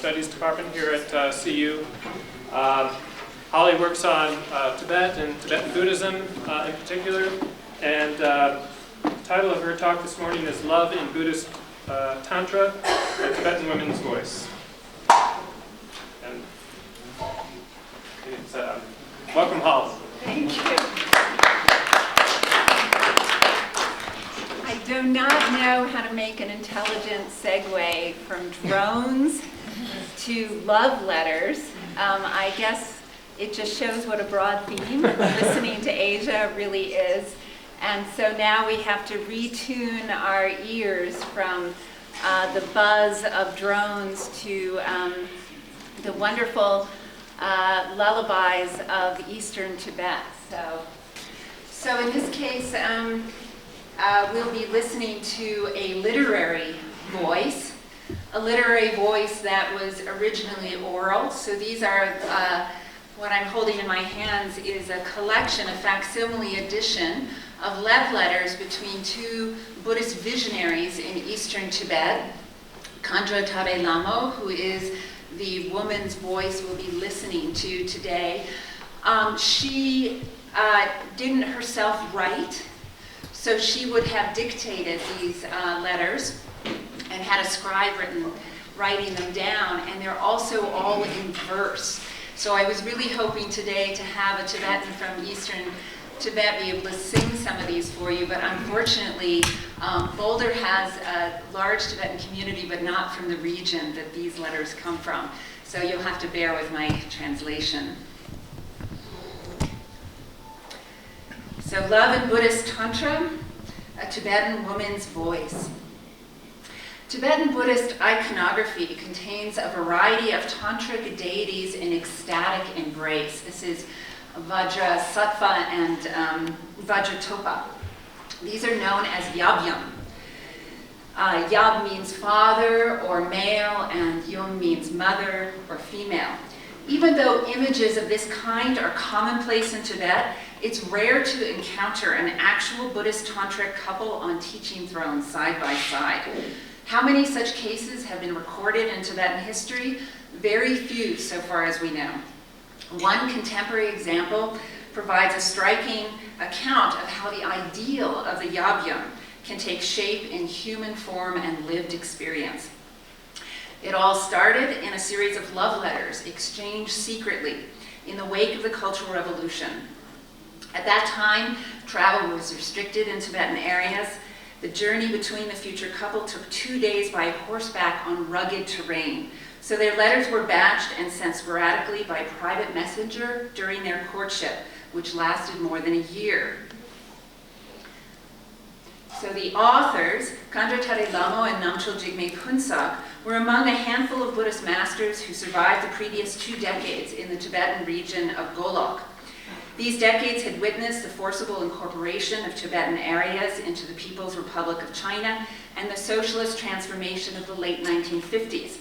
Studies Department here at CU. Holly works on Tibet and Tibetan Buddhism in particular, and the title of her talk this morning is Love in Buddhist Tantra, a Tibetan Women's Voice. And welcome, Holly. Thank you. I do not know how to make an intelligent segue from drones to love letters. I guess it just shows what a broad theme listening to Asia really is. And so now we have to retune our ears from the buzz of drones to the wonderful lullabies of eastern Tibet. So in this case, we'll be listening to a literary voice that was originally oral. So these are, what I'm holding in my hands is a collection, a facsimile edition of love letters between two Buddhist visionaries in eastern Tibet. Khandro Tare Lhamo, who is the woman's voice we'll be listening to today. She didn't herself write, so she would have dictated these letters and had a scribe writing them down, and they're also all in verse. So I was really hoping today to have a Tibetan from eastern Tibet be able to sing some of these for you, but unfortunately Boulder has a large Tibetan community, but not from the region that these letters come from. So you'll have to bear with my translation. So Love in Buddhist Tantra, a Tibetan woman's voice. Tibetan Buddhist iconography contains a variety of tantric deities in ecstatic embrace. This is Vajrasattva and Vajratopa. These are known as yabyum. Yab means father or male, and yum means mother or female. Even though images of this kind are commonplace in Tibet, it's rare to encounter an actual Buddhist tantric couple on teaching thrones side by side. How many such cases have been recorded in Tibetan history? Very few so far as we know. One contemporary example provides a striking account of how the ideal of the yabyum can take shape in human form and lived experience. It all started in a series of love letters exchanged secretly in the wake of the Cultural Revolution. At that time, travel was restricted in Tibetan areas. The journey between the future couple took 2 days by horseback on rugged terrain. So their letters were batched and sent sporadically by private messenger during their courtship, which lasted more than a year. So the authors, Khandro Tare Lhamo and Namtrul Jigme Phuntsok, were among a handful of Buddhist masters who survived the previous 2 decades in the Tibetan region of Golok. These decades had witnessed the forcible incorporation of Tibetan areas into the People's Republic of China and the socialist transformation of the late 1950s.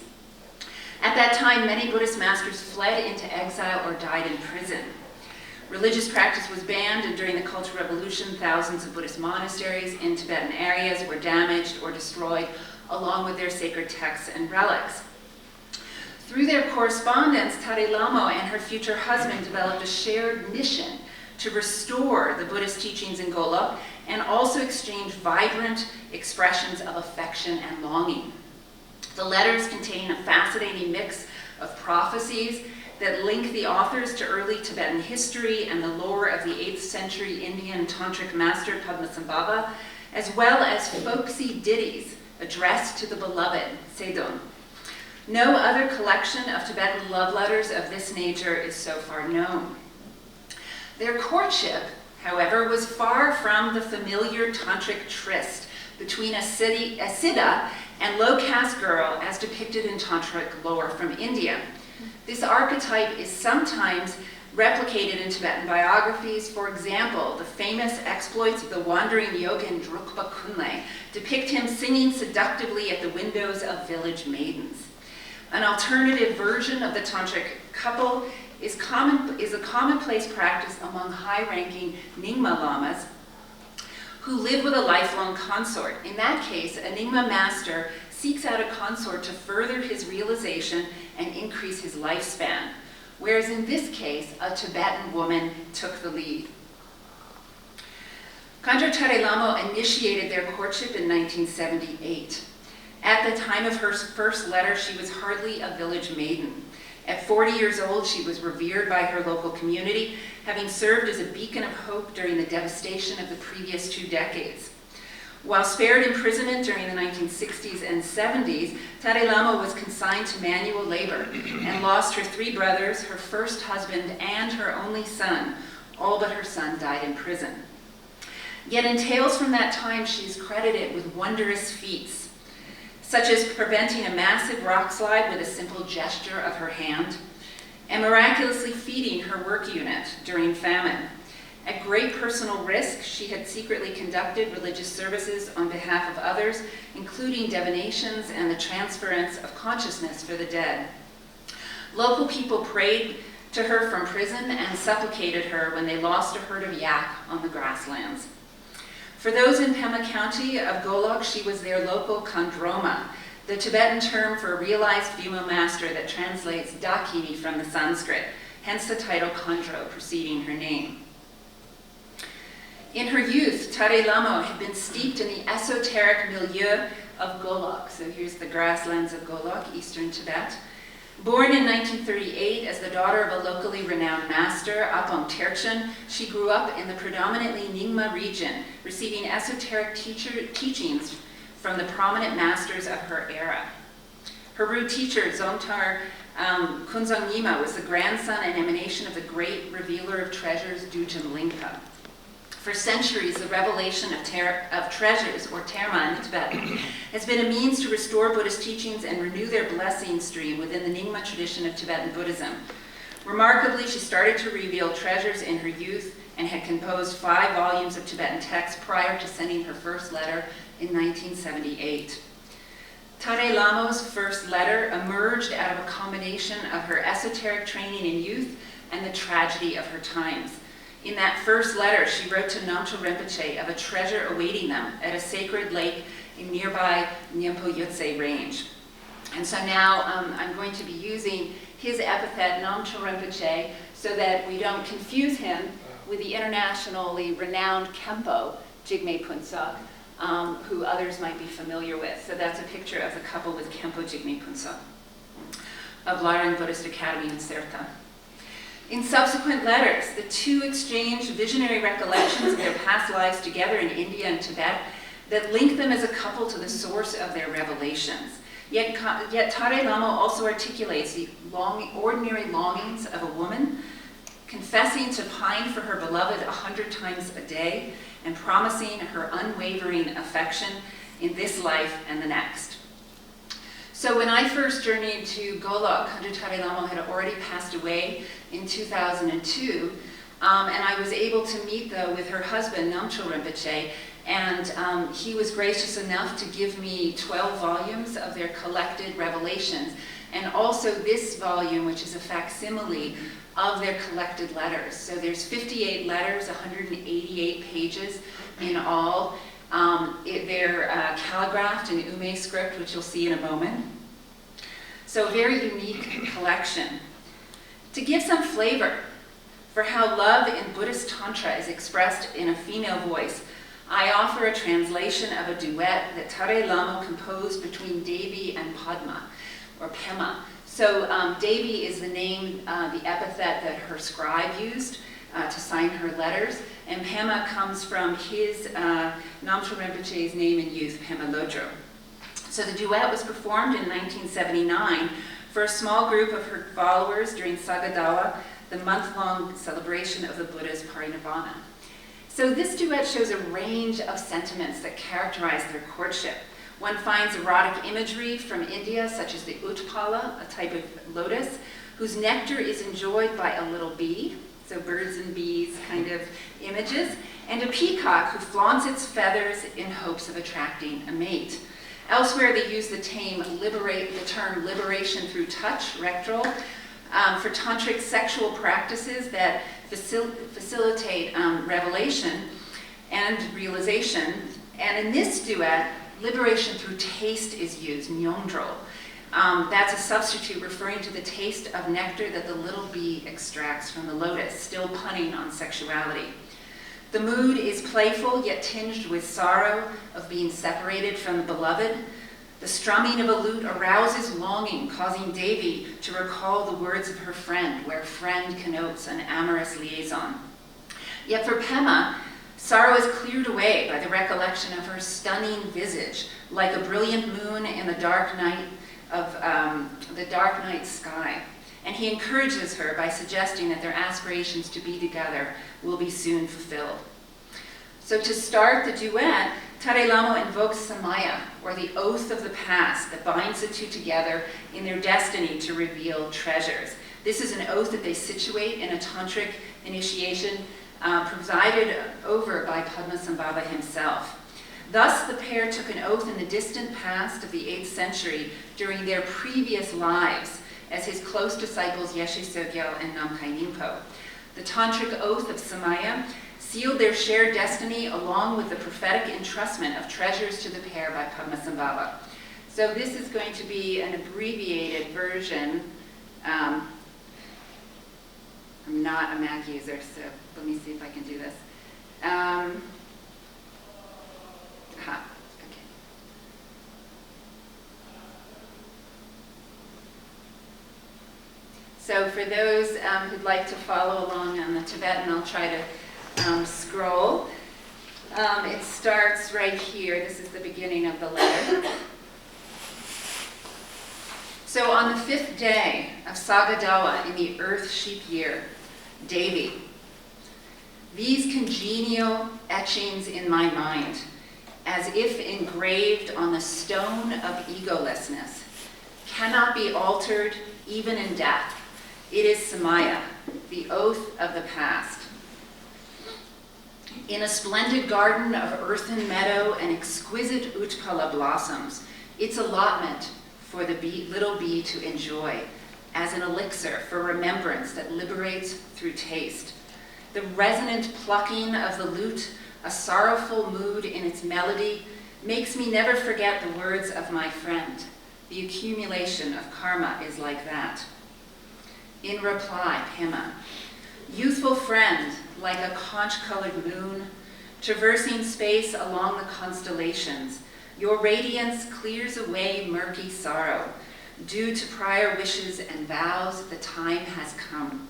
At that time, many Buddhist masters fled into exile or died in prison. Religious practice was banned, and during the Cultural Revolution, thousands of Buddhist monasteries in Tibetan areas were damaged or destroyed, along with their sacred texts and relics. Through their correspondence, Tare Lhamo and her future husband developed a shared mission to restore the Buddhist teachings in Golok and also exchange vibrant expressions of affection and longing. The letters contain a fascinating mix of prophecies that link the authors to early Tibetan history and the lore of the 8th century Indian tantric master Padmasambhava, as well as folksy ditties addressed to the beloved, Sedon. No other collection of Tibetan love letters of this nature is so far known. Their courtship, however, was far from the familiar tantric tryst between a siddha and low-caste girl as depicted in tantric lore from India. This archetype is sometimes replicated in Tibetan biographies. For example, the famous exploits of the wandering yogin Drukpa Kunle depict him singing seductively at the windows of village maidens. An alternative version of the tantric couple is a commonplace practice among high-ranking Nyingma lamas who live with a lifelong consort. In that case, a Nyingma master seeks out a consort to further his realization and increase his lifespan, whereas in this case, a Tibetan woman took the lead. Khandro Tare Lhamo initiated their courtship in 1978. At the time of her first letter, she was hardly a village maiden. At 40 years old, she was revered by her local community, having served as a beacon of hope during the devastation of the previous 2 decades. While spared imprisonment during the 1960s and 70s, Tare Lhamo was consigned to manual labor and lost her 3 brothers, her first husband, and her only son. All but her son died in prison. Yet in tales from that time, she is credited with wondrous feats, such as preventing a massive rock slide with a simple gesture of her hand, and miraculously feeding her work unit during famine. At great personal risk, she had secretly conducted religious services on behalf of others, including divinations and the transference of consciousness for the dead. Local people prayed to her from prison and supplicated her when they lost a herd of yak on the grasslands. For those in Pema County of Golok, she was their local Khandroma, the Tibetan term for a realized female master that translates Dakini from the Sanskrit, hence the title Khandro preceding her name. In her youth, Tare Lhamo had been steeped in the esoteric milieu of Golok. So here's the grasslands of Golok, eastern Tibet. Born in 1938 as the daughter of a locally renowned master, Apam Terchen, she grew up in the predominantly Nyingma region, receiving esoteric teachings from the prominent masters of her era. Her root teacher, Dzongtar Kunzang Nyingma, was the grandson and emanation of the great revealer of treasures, Dujin Lingpa. For centuries, the revelation of treasures, or terma in Tibetan, has been a means to restore Buddhist teachings and renew their blessing stream within the Nyingma tradition of Tibetan Buddhism. Remarkably, she started to reveal treasures in her youth and had composed 5 volumes of Tibetan texts prior to sending her first letter in 1978. Tare Lhamo's first letter emerged out of a combination of her esoteric training in youth and the tragedy of her times. In that first letter, she wrote to Namtrul Rinpoche of a treasure awaiting them at a sacred lake in nearby Nyingma Yotse range. And so now I'm going to be using his epithet, Namtrul Rinpoche, so that we don't confuse him with the internationally renowned Khenpo Jigme Phuntsok, who others might be familiar with. So that's a picture of the couple with Khenpo Jigme Phuntsok of Larang Buddhist Academy in Serta. In subsequent letters, the 2 exchanged visionary recollections of their past lives together in India and Tibet that link them as a couple to the source of their revelations. Yet Tare Lhamo also articulates the ordinary longings of a woman, confessing to pine for her beloved 100 times a day and promising her unwavering affection in this life and the next. So when I first journeyed to Golok, Khandro Tare Lhamo had already passed away in 2002, and I was able to meet, though, with her husband, Namtrul Rinpoche, and he was gracious enough to give me 12 volumes of their collected revelations, and also this volume, which is a facsimile of their collected letters. So there's 58 letters, 188 pages in all. They're calligraphed in Ume script, which you'll see in a moment. So a very unique collection. To give some flavor for how love in Buddhist Tantra is expressed in a female voice, I offer a translation of a duet that Tare Lhamo composed between Devi and Padma, or Pema. So Devi is the name, the epithet that her scribe used to sign her letters, and Pema comes from his Namtrul Rinpoche's name in youth, Pema Lodro. So the duet was performed in 1979 for a small group of her followers during Sagadawa, the month-long celebration of the Buddha's parinirvana. So this duet shows a range of sentiments that characterize their courtship. One finds erotic imagery from India, such as the utpala, a type of lotus, whose nectar is enjoyed by a little bee, so birds and bees kind of images, and a peacock who flaunts its feathers in hopes of attracting a mate. Elsewhere, they use the term liberation through touch, rectal, for tantric sexual practices that facilitate revelation and realization. And in this duet, liberation through taste is used, Namtrul. That's a substitute referring to the taste of nectar that the little bee extracts from the lotus, still punning on sexuality. The mood is playful yet tinged with sorrow of being separated from the beloved. The strumming of a lute arouses longing, causing Devi to recall the words of her friend, where friend connotes an amorous liaison. Yet for Pema, sorrow is cleared away by the recollection of her stunning visage, like a brilliant moon in the dark night of the dark night sky. And he encourages her by suggesting that their aspirations to be together will be soon fulfilled. So to start the duet, Tare Lhamo invokes Samaya, or the oath of the past that binds the two together in their destiny to reveal treasures. This is an oath that they situate in a tantric initiation presided over by Padmasambhava himself. Thus, the pair took an oath in the distant past of the 8th century during their previous lives as his close disciples Yeshe Tsogyal and Namkhai Nyingpo. The tantric oath of Samaya sealed their shared destiny along with the prophetic entrustment of treasures to the pair by Padmasambhava. So this is going to be an abbreviated version. I'm not a Mac user, so let me see if I can do this. Okay. So for those who'd like to follow along on the Tibetan, I'll try to scroll. It starts right here. This is the beginning of the letter. So on the 5th day of Sagadawa in the Earth Sheep Year, Devi, these congenial etchings in my mind, as if engraved on the stone of egolessness, cannot be altered even in death. It is Samaya, the oath of the past. In a splendid garden of earthen meadow and exquisite utpala blossoms, its allotment for the little bee to enjoy, as an elixir for remembrance that liberates through taste. The resonant plucking of the lute, a sorrowful mood in its melody, makes me never forget the words of my friend. The accumulation of karma is like that. In reply, Pema, youthful friend, like a conch-colored moon, traversing space along the constellations, your radiance clears away murky sorrow. Due to prior wishes and vows, the time has come.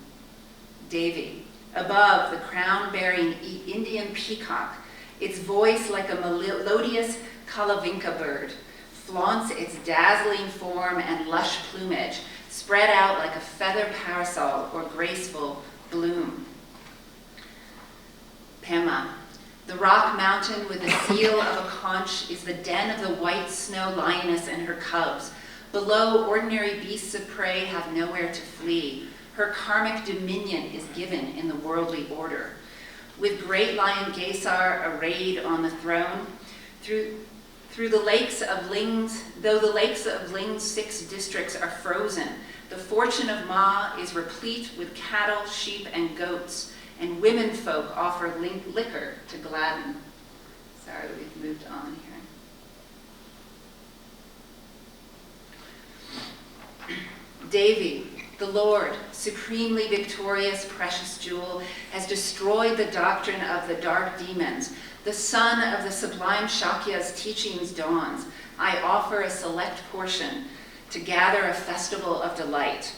Devi, above the crown-bearing Indian peacock, its voice like a melodious kalavinka bird, flaunts its dazzling form and lush plumage, spread out like a feather parasol or graceful bloom. Pema, the rock mountain with the seal of a conch is the den of the white snow lioness and her cubs. Below, ordinary beasts of prey have nowhere to flee. Her karmic dominion is given in the worldly order. With great lion Gesar arrayed on the throne, through the lakes of Ling's, though the lakes of Ling's 6 districts are frozen, the fortune of Ma is replete with cattle, sheep, and goats, and women folk offer liquor to gladden. Sorry, we've moved on here. Devi, the Lord, supremely victorious, precious jewel, has destroyed the doctrine of the dark demons. The sun of the sublime Shakya's teachings dawns. I offer a select portion to gather a festival of delight.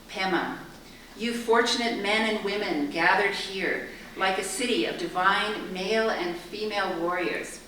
Pema, you fortunate men and women gathered here, like a city of divine male and female warriors.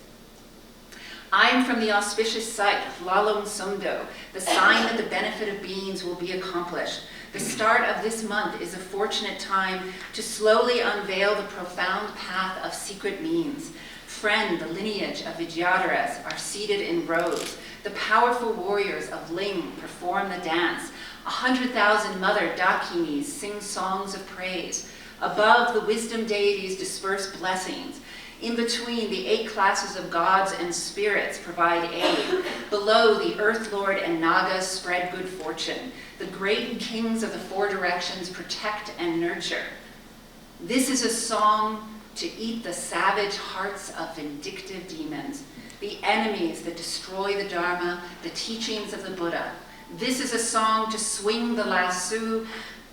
I am from the auspicious site of Lalong Sumdo, the sign that the benefit of beings will be accomplished. The start of this month is a fortunate time to slowly unveil the profound path of secret means. Friend, the lineage of visionaries are seated in rows. The powerful warriors of Ling perform the dance. 100,000 mother dakinis sing songs of praise. Above, the wisdom deities disperse blessings. In between, the 8 classes of gods and spirits provide aid. Below, the Earth Lord and Nagas spread good fortune. The great kings of the 4 directions protect and nurture. This is a song to eat the savage hearts of vindictive demons. the enemies that destroy the Dharma, the teachings of the Buddha. This is a song to swing the lasso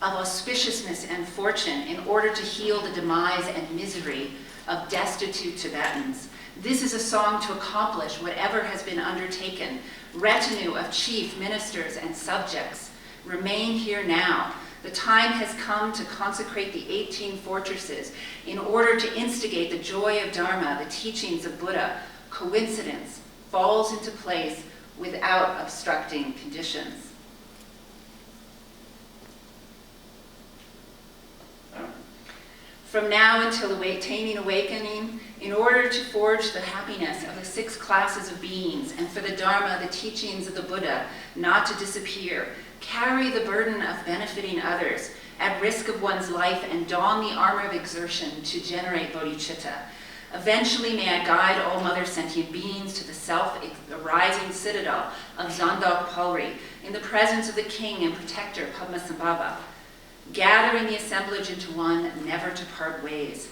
of auspiciousness and fortune in order to heal the demise and misery of destitute Tibetans. This is a song to accomplish whatever has been undertaken. Retinue of chief ministers and subjects, remain here now. The time has come to consecrate the 18 fortresses in order to instigate the joy of Dharma, the teachings of Buddha. Coincidence falls into place without obstructing conditions. From now until attaining awakening, in order to forge the happiness of the 6 classes of beings and for the Dharma, the teachings of the Buddha, not to disappear, carry the burden of benefiting others at risk of one's life and don the armor of exertion to generate bodhicitta. Eventually, may I guide all mother sentient beings to the self-arising citadel of Zandok Palri in the presence of the king and protector Padmasambhava, gathering the assemblage into one, never to part ways.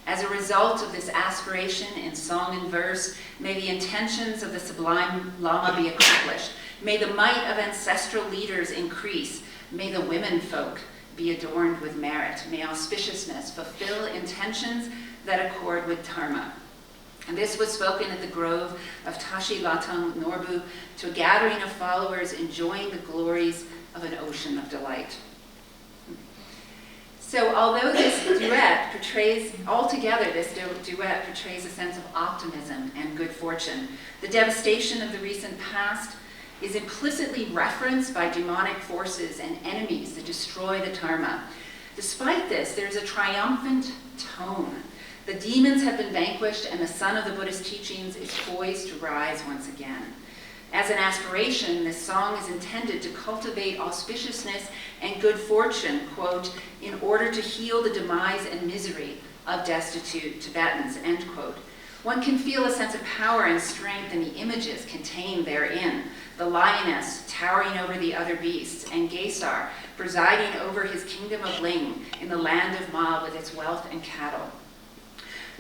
As a result of this aspiration in song and verse, may the intentions of the sublime Lama be accomplished. May the might of ancestral leaders increase. May the women folk be adorned with merit. May auspiciousness fulfill intentions that accord with Dharma. And this was spoken at the grove of Tashi Latang Norbu to a gathering of followers enjoying the glories of an ocean of delight. So although this duet portrays a sense of optimism and good fortune, the devastation of the recent past is implicitly referenced by demonic forces and enemies that destroy the Dharma. Despite this, there's a triumphant tone. The demons have been vanquished and the sun of the Buddhist teachings is poised to rise once again. As an aspiration, this song is intended to cultivate auspiciousness and good fortune, quote, in order to heal the demise and misery of destitute Tibetans, end quote. One can feel a sense of power and strength in the images contained therein. The lioness towering over the other beasts, and Gesar presiding over his kingdom of Ling in the land of Ma with its wealth and cattle.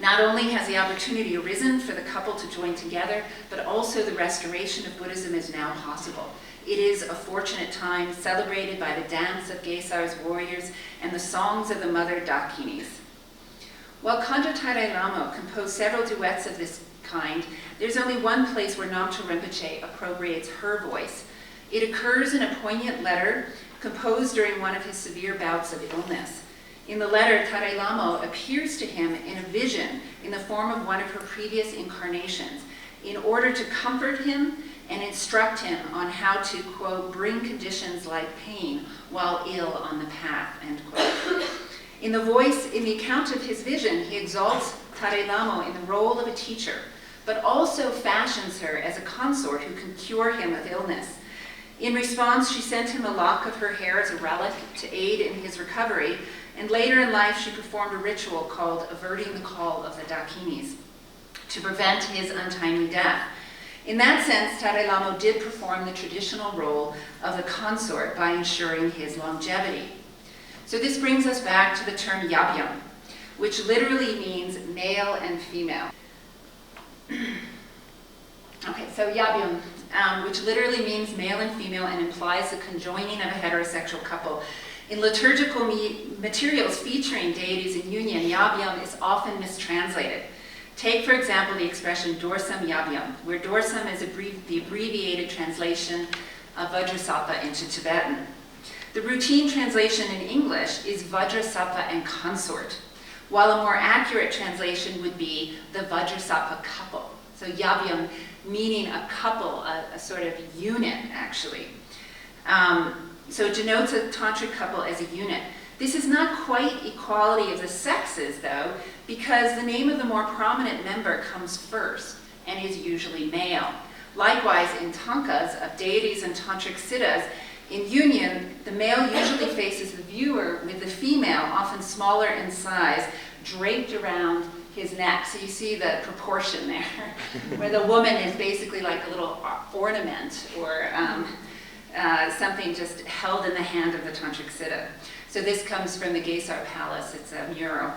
Not only has the opportunity arisen for the couple to join together, but also the restoration of Buddhism is now possible. It is a fortunate time celebrated by the dance of Gesar's warriors and the songs of the mother Dakinis. While Khandro Tare Lhamo composed several duets of this kind, there's only one place where Namtrul Rinpoche appropriates her voice. It occurs in a poignant letter composed during one of his severe bouts of illness. In the letter, Tare Lhamo appears to him in a vision in the form of one of her previous incarnations in order to comfort him and instruct him on how to, quote, bring conditions like pain while ill on the path, end quote. In the account of his vision, he exalts Tare Lhamo in the role of a teacher, but also fashions her as a consort who can cure him of illness. In response, she sent him a lock of her hair as a relic to aid in his recovery, and later in life she performed a ritual called averting the call of the Dakinis to prevent his untimely death. In that sense, Tare Lhamo did perform the traditional role of the consort by ensuring his longevity. So this brings us back to the term yabyum, which literally means male and female. Okay, so yabyum, which literally means male and female and implies the conjoining of a heterosexual couple. In liturgical materials featuring deities in union, yabyum is often mistranslated. Take, for example, the expression dorsam yabyum, where dorsam is the abbreviated translation of Vajrasattva into Tibetan. The routine translation in English is Vajrasattva and consort, while a more accurate translation would be the Vajrasattva couple. So yabyum meaning a couple, a sort of unit, actually. So it denotes a tantric couple as a unit. This is not quite equality of the sexes, though, because the name of the more prominent member comes first and is usually male. Likewise, in tankas of deities and tantric siddhas, in union, the male usually faces the viewer with the female, often smaller in size, draped around his neck. So you see the proportion there, where the woman is basically like a little ornament or something just held in the hand of the tantric siddha. So this comes from the Gesar Palace. It's a mural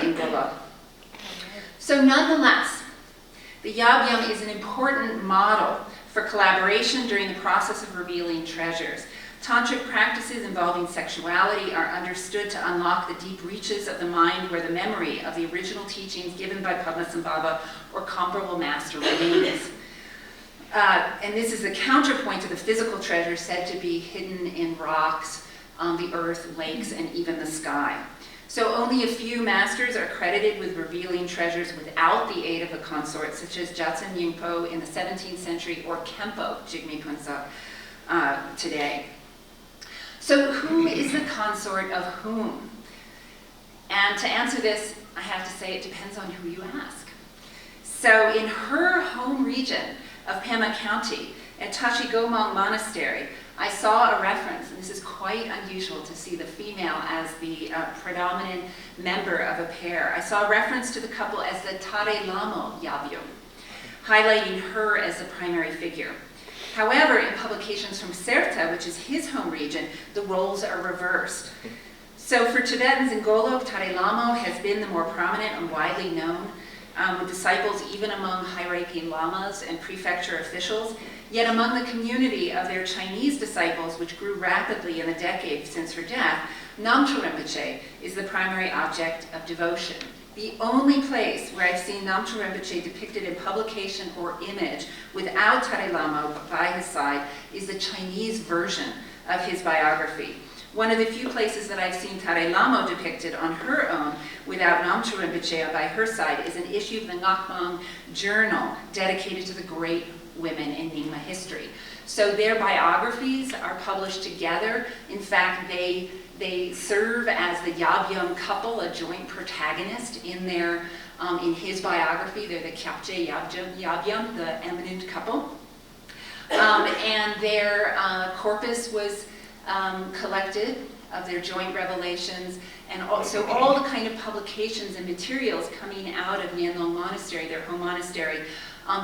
in Gola. So nonetheless, The yabyum is an important model for collaboration during the process of revealing treasures. Tantric practices involving sexuality are understood to unlock the deep reaches of the mind where the memory of the original teachings given by Padmasambhava or comparable master remains. And this is the counterpoint to the physical treasures said to be hidden in rocks, the earth, lakes, and even the sky. So only a few masters are credited with revealing treasures without the aid of a consort, such as Jatsen Nyingpo in the 17th century or Khenpo Jigme Phuntsok today. So who is the consort of whom? And to answer this, I have to say it depends on who you ask. So in her home region of Pema County at Tashi Gomong Monastery, I saw a reference, and this is quite unusual to see the female as the predominant member of a pair. I saw a reference to the couple as the Tare Lhamo yabyum, highlighting her as the primary figure. However, in publications from Serta, which is his home region, the roles are reversed. So for Tibetans in Golok, Tare Lhamo has been the more prominent and widely known, with disciples even among high-ranking lamas and prefecture officials. Yet among the community of their Chinese disciples, which grew rapidly in the decade since her death, Namtrul Rinpoche is the primary object of devotion. The only place where I've seen Namtrul Rinpoche depicted in publication or image without Tare Lhamo by his side is the Chinese version of his biography. One of the few places that I've seen Tare Lhamo depicted on her own without Namtrul Rinpoche by her side is an issue of the Ngakmang Journal dedicated to the great women in Nyingma history. So their biographies are published together. In fact, they serve as the yabyum couple, a joint protagonist in their in his biography. They're the Kyapje yabyum, the eminent couple. And their corpus was collected of their joint revelations, and also all the kind of publications and materials coming out of Nyenlong Monastery, their home monastery,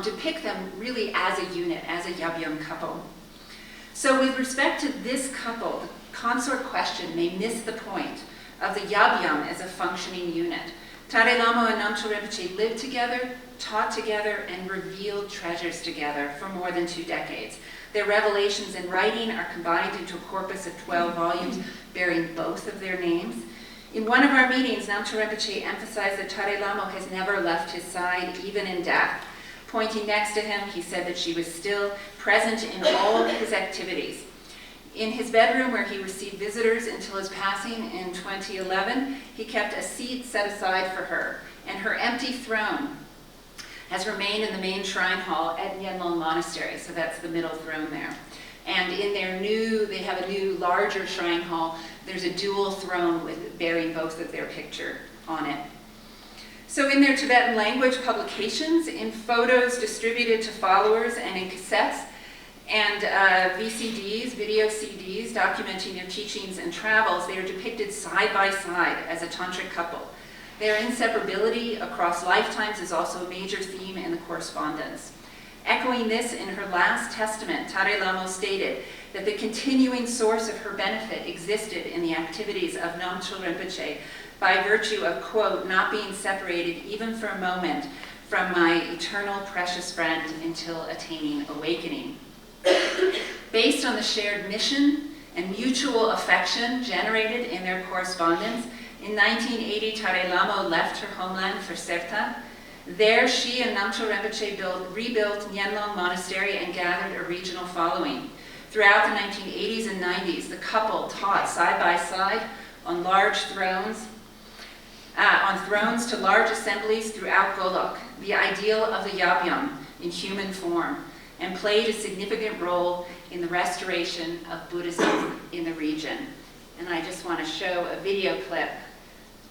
depict them really as a unit, as a yabyum couple. So with respect to this couple, the consort question may miss the point of the yabyum as a functioning unit. Tare Lhamo and Namtrul Rinpoche lived together, taught together, and revealed treasures together for more than 2 decades. Their revelations in writing are combined into a corpus of 12 volumes bearing both of their names. In one of our meetings, Namtrul Rinpoche emphasized that Tare Lhamo has never left his side, even in death. Pointing next to him, he said that she was still present in all of his activities. In his bedroom, where he received visitors until his passing in 2011, he kept a seat set aside for her, and her empty throne has remained in the main shrine hall at Nyenlong Monastery, so that's the middle throne there. And in their they have a new, larger shrine hall. There's a dual throne bearing both of their picture on it. So in their Tibetan language publications, in photos distributed to followers, and in cassettes, and VCDs, video CDs, documenting their teachings and travels, they are depicted side by side as a tantric couple. Their inseparability across lifetimes is also a major theme in the Correspondence. Echoing this in her last testament, Tare Lhamo stated that the continuing source of her benefit existed in the activities of Namtrul Rinpoche by virtue of, quote, not being separated even for a moment from my eternal precious friend until attaining awakening. Based on the shared mission and mutual affection generated in their correspondence, in 1980, Tare Lhamo left her homeland for Serta. There, she and Namtrul Rinpoche rebuilt Nyenlong Monastery and gathered a regional following. Throughout the 1980s and 90s, the couple taught side by side on large thrones, to large assemblies throughout Golok, the ideal of the yabyum in human form, and played a significant role in the restoration of Buddhism in the region. And I just want to show a video clip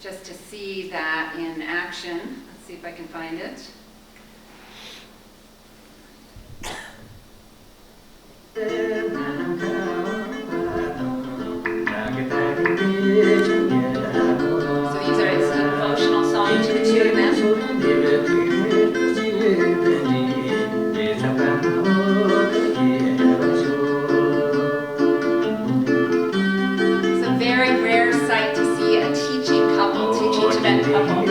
just to see that in action. Let's see if I can find it. So these are it's an emotional song to the two of them. It's a very rare sight to see a teaching couple, teaching Tibetan couple.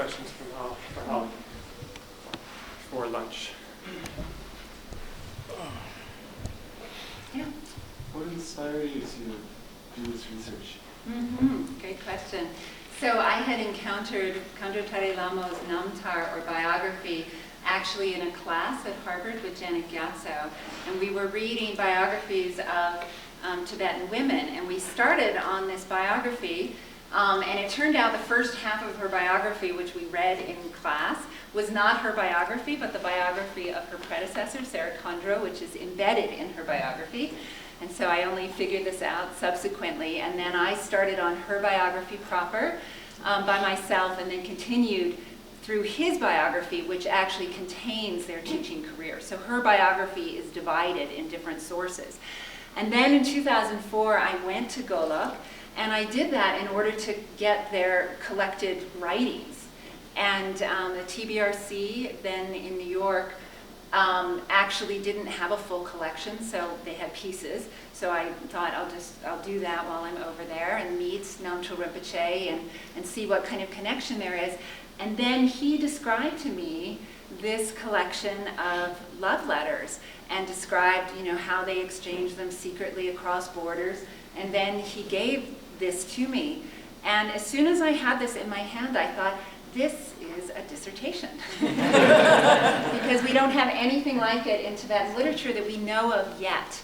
questions for Holly for lunch. Yeah. What inspired you to do this research? Great question. So I had encountered Khandro Tare Lhamo's Namtar, or biography, actually in a class at Harvard with Janet Gyatso, and we were reading biographies of Tibetan women, and we started on this biography, and it turned out the first half of her biography, which we read in class, was not her biography, but the biography of her predecessor, Sarah Khandro, which is embedded in her biography. And so I only figured this out subsequently, and then I started on her biography proper by myself, and then continued through his biography, which actually contains their teaching career. So her biography is divided in different sources. And then in 2004, I went to Golok, and I did that in order to get their collected writings. And the TBRC then in New York actually didn't have a full collection, so they had pieces. So I thought I'll do that while I'm over there and meet Namtrul Rinpoche and see what kind of connection there is. And then he described to me this collection of love letters and described, how they exchanged them secretly across borders. And then he gave this to me. And as soon as I had this in my hand, I thought, this is a dissertation. Because we don't have anything like it in Tibetan literature that we know of yet.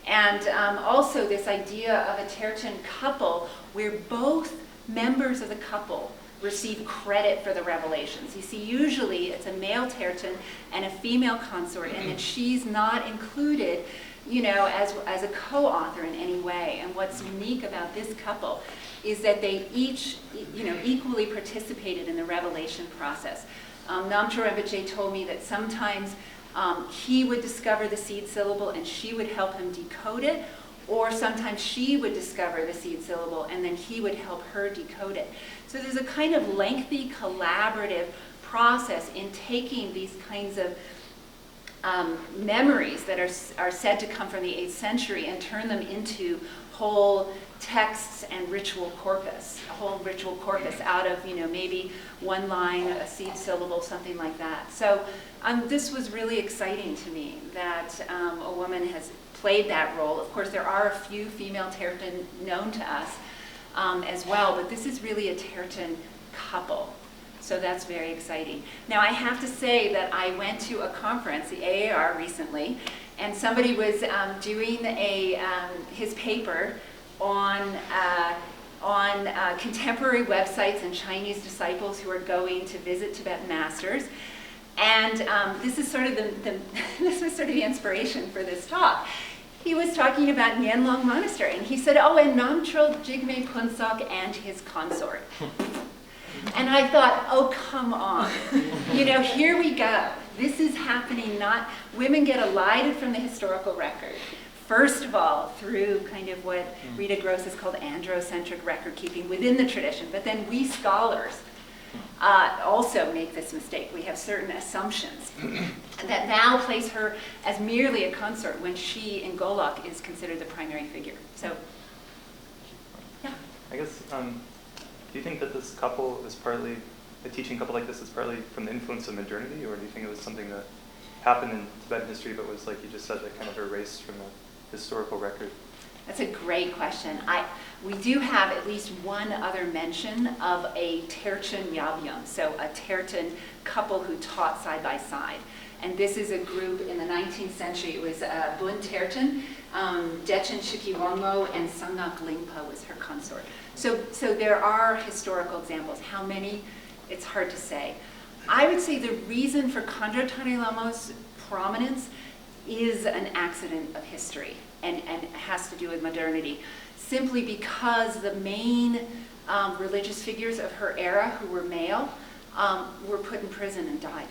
And also this idea of a terchen couple where both members of the couple receive credit for the revelations. You see, usually it's a male terchen and a female consort, and that she's not included, as a co-author in any way. And what's unique about this couple is that they each, equally participated in the revelation process. Namtrul Rinpoche told me that sometimes he would discover the seed syllable and she would help him decode it, or sometimes she would discover the seed syllable and then he would help her decode it. So there's a kind of lengthy collaborative process in taking these kinds of memories that are said to come from the 8th century and turn them into whole texts and ritual corpus, a whole ritual corpus out of, maybe one line, a seed syllable, something like that. So this was really exciting to me that a woman has played that role. Of course, there are a few female terchen known to us as well, but this is really a terchen couple. So that's very exciting. Now, I have to say that I went to a conference, the AAR, recently, and somebody was doing his paper on contemporary websites and Chinese disciples who are going to visit Tibetan masters. And this is sort of this was sort of the inspiration for this talk. He was talking about Nyenlong Monastery, and he said, "Oh, and Namtrul Jigme Phuntsok and his consort." And I thought, oh, come on. Here we go. This is happening, women get elided from the historical record. First of all, through kind of what Rita Gross has called androcentric record keeping within the tradition. But then we scholars also make this mistake. We have certain assumptions that now place her as merely a consort when she, in Golok, is considered the primary figure. So, yeah. I guess, do you think that this couple is partly, a teaching couple like this is partly from the influence of modernity, or do you think it was something that happened in Tibetan history but was, like you just said, like kind of erased from the historical record? That's a great question. We do have at least one other mention of a terchen yabyum, so a terchen couple who taught side by side. And this is a group in the 19th century. It was Bun Terchen, Dechen Shiki Wangmo, and Sangak Lingpa was her consort. So there are historical examples. How many? It's hard to say. I would say the reason for Khandro Tare Lhamo's prominence is an accident of history and has to do with modernity, simply because the main religious figures of her era, who were male, were put in prison and died.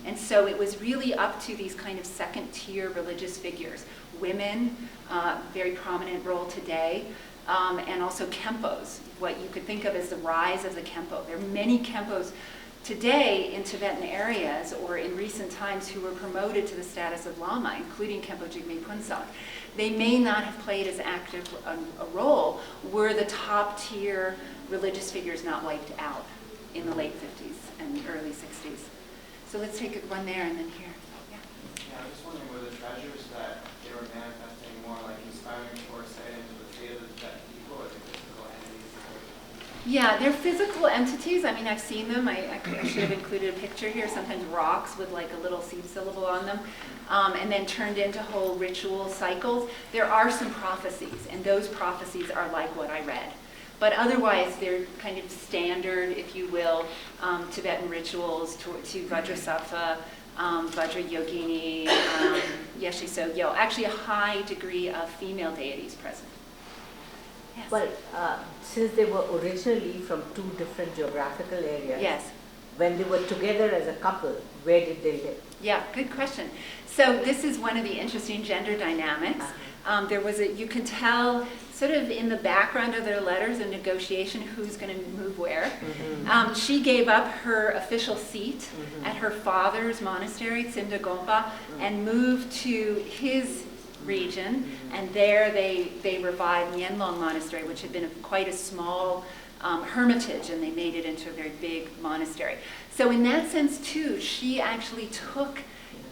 And so it was really up to these kind of second-tier religious figures. Women, very prominent role today, and also Khenpos, what you could think of as the rise of the Khenpo. There are many Khenpos today in Tibetan areas or in recent times who were promoted to the status of Lama, including Khenpo Jigme Phuntsok. They may not have played as active a role were the top-tier religious figures not wiped out. in the late 50s and early 60s. So let's take one there and then here. Yeah. Yeah, I'm just wondering, were the treasures that they were manifesting more like inspiring foresight into the fate of the Tibetan people, or the physical entities? Yeah, they're physical entities. I mean, I've seen them. I should have included a picture here. Sometimes rocks with like a little seed syllable on them, and then turned into whole ritual cycles. There are some prophecies, and those prophecies are like what I read. But otherwise, they're kind of standard, if you will, Tibetan rituals to Vajrasattva, Vajra Yogini, Yeshe Sogyo. Actually, a high degree of female deities present. Yes. Well, since they were originally from two different geographical areas, Yes. when they were together as a couple, where did they live? Yeah, good question. So this is one of the interesting gender dynamics. There was you can tell sort of in the background of their letters and negotiation who's going to move where. She gave up her official seat at her father's monastery, Tsimda Gompa, and moved to his region, and there they revived Nyenlong Monastery, which had been quite a small hermitage, and they made it into a very big monastery. So in that sense too, she actually took,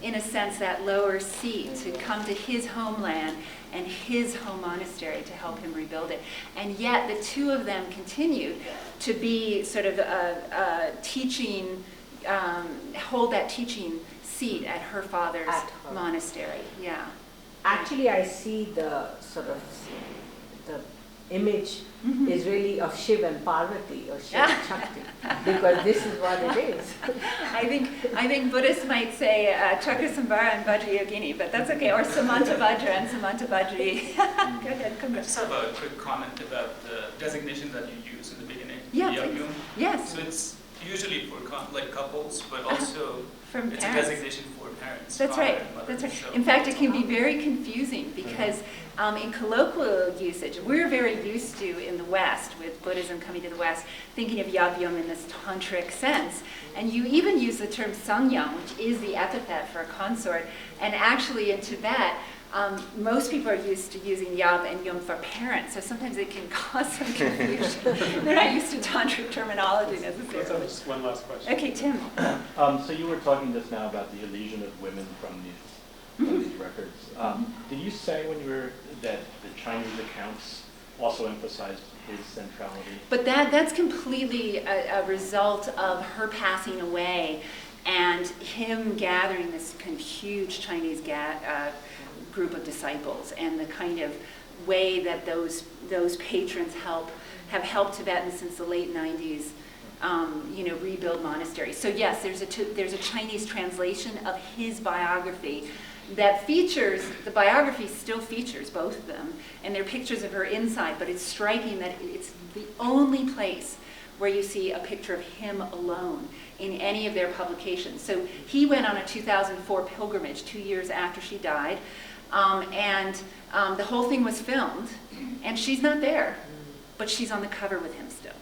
in a sense, that lower seat to come to his homeland and his home monastery to help him rebuild it. And yet the two of them continued to be sort of teaching, hold that teaching seat at her father's monastery. Yeah. Actually, I see the sort of the image is really of Shiv and Parvati, or Shiv and Shakti, because this is what it is. I think Buddhists might say Chakra-Sambhara and Vajrayogini, but that's okay, or Samanta Vajra and Samanta Vajri. Go ahead, come I back. just have a quick comment about the designation that you use in the beginning. Yeah, Yagum. Yes. So it's usually for like couples, but also From it's parents. a designation for parents. That's father right. and mother. That's right. So In fact, it can be very confusing because in colloquial usage, we're very used to in the West, with Buddhism coming to the West, thinking of Yagyum in this tantric sense. And you even use the term sangyum, which is the epithet for a consort. And actually in Tibet, most people are used to using yab and yum for parents, so sometimes it can cause some confusion. They're not used to tantric terminology Let's have necessarily. just one last question. Okay, Tim. So you were talking just now about the illusion of women from these records. Did you say when you were that the Chinese accounts also emphasized his centrality? But that's completely a result of her passing away and him gathering this kind of huge Chinese group of disciples, and the kind of way that those patrons have helped Tibetans since the late 90s, rebuild monasteries. So yes, there's a Chinese translation of his biography that features, the biography still features both of them, and they're pictures of her inside, but it's striking that it's the only place where you see a picture of him alone in any of their publications. So he went on a 2004 pilgrimage 2 years after she died, and the whole thing was filmed, and she's not there, but she's on the cover with him still.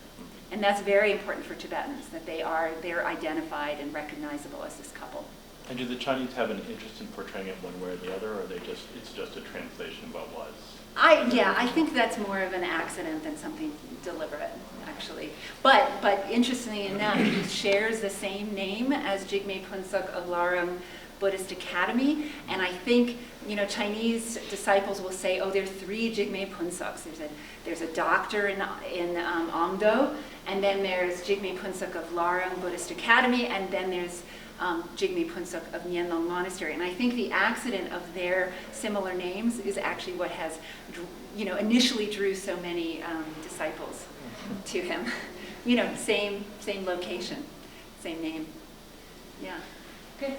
And that's very important for Tibetans, that they're identified and recognizable as this couple. And do the Chinese have an interest in portraying it one way or the other, or it's just a translation of what was? I think that's more of an accident than something deliberate, actually. But interestingly enough, he shares the same name as Jigme Phuntsok of Larang Buddhist Academy, and I think Chinese disciples will say, oh, there are 3 Jigme Phunsoks. There's a doctor in Amdo, and then there's Jigme Phuntsok of Larang Buddhist Academy, and then there's Jigme Phuntsok of Nyenlong Monastery. And I think the accident of their similar names is actually what has, initially drew so many disciples to him. Same location, same name. Yeah. Good.